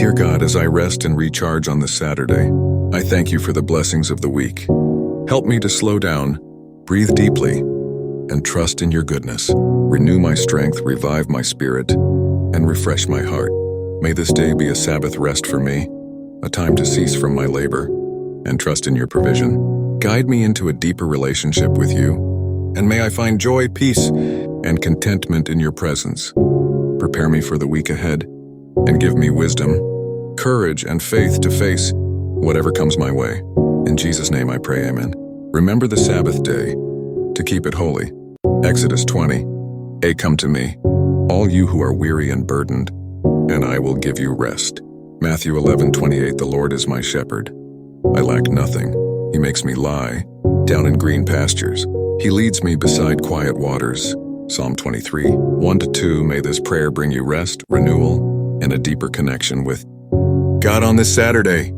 Dear God, as I rest and recharge on this Saturday, I thank you for the blessings of the week. Help me to slow down, breathe deeply, and trust in your goodness. Renew my strength, revive my spirit, and refresh my heart. May this day be a Sabbath rest for me, a time to cease from my labor and trust in your provision. Guide me into a deeper relationship with you, and may I find joy, peace, and contentment in your presence. Prepare me for the week ahead, and give me wisdom, courage, and faith to face whatever comes my way. In Jesus' name I pray, amen. Remember the Sabbath day to keep it holy. Exodus 20. Come to me, all you who are weary and burdened, and I will give you rest. Matthew 11:28. The Lord is my shepherd. I lack nothing. He makes me lie down in green pastures. He leads me beside quiet waters. Psalm 23. 1-2. May this prayer bring you rest, renewal, and a deeper connection with God on this Saturday.